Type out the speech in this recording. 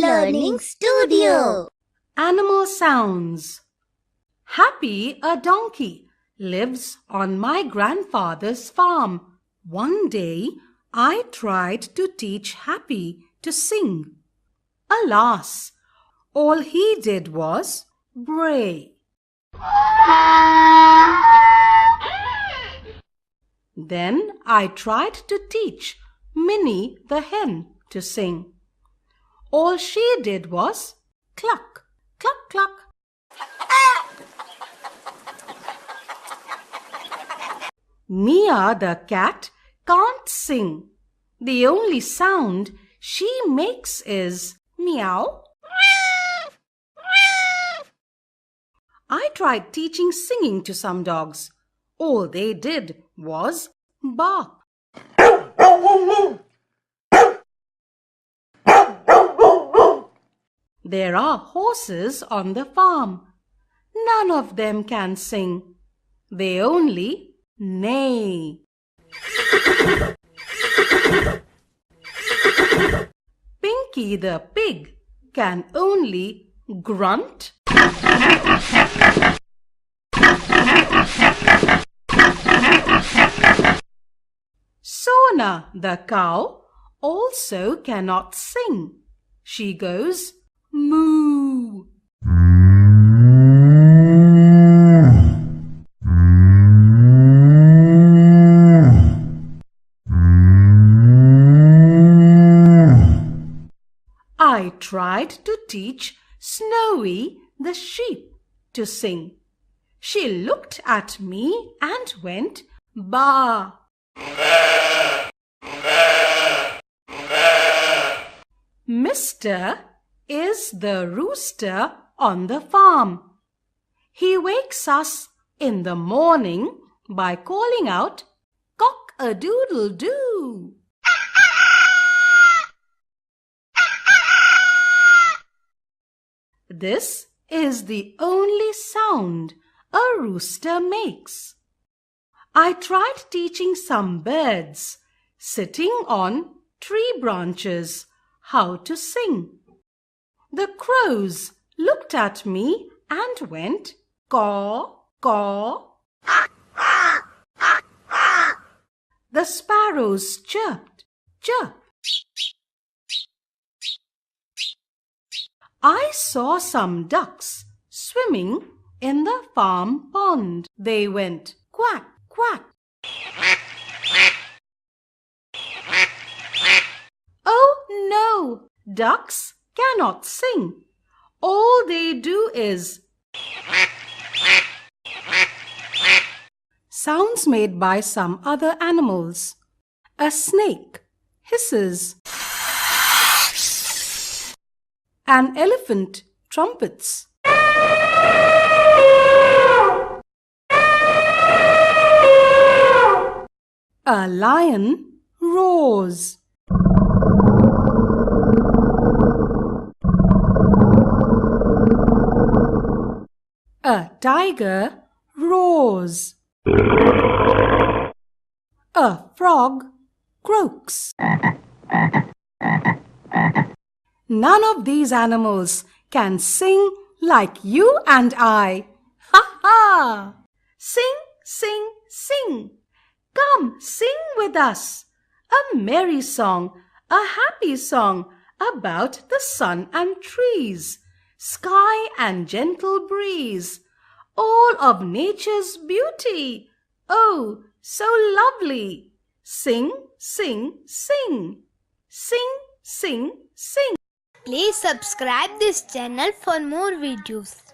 Elearning Studio. Animal sounds. Happy, a donkey, lives on my grandfather's farm. One day, I tried to teach Happy to sing. Alas, all he did was bray. Then I tried to teach Minnie the hen to sing. All she did was cluck, cluck, cluck. Mia the cat can't sing. The only sound she makes is meow. I tried teaching singing to some dogs. All they did was bark. There are horses on the farm. None of them can sing. They only neigh. Pinky the pig can only grunt. Sona the cow also cannot sing. She goes moo. I tried to teach Snowy the sheep to sing. She looked at me and went baa. Mr. is the rooster on the farm. He wakes us in the morning by calling out cock-a-doodle-doo. This is the only sound a rooster makes. I tried teaching some birds sitting on tree branches how to sing. The crows looked at me and went caw, caw. The sparrows chirped, chirp. I saw some ducks swimming in the farm pond. They went quack, quack. Oh no, ducks cannot sing. All they do is sounds made by some other animals. A snake hisses. An elephant trumpets. A lion roars. A tiger roars. A frog croaks. None of these animals can sing like you and I. Ha ha! Sing, sing, sing. Come, sing with us. A merry song, a happy song about the sun and trees, sky and gentle breeze, all of nature's beauty. Oh, so lovely. Sing, sing, sing. Sing, sing, sing. Please subscribe this channel for more videos.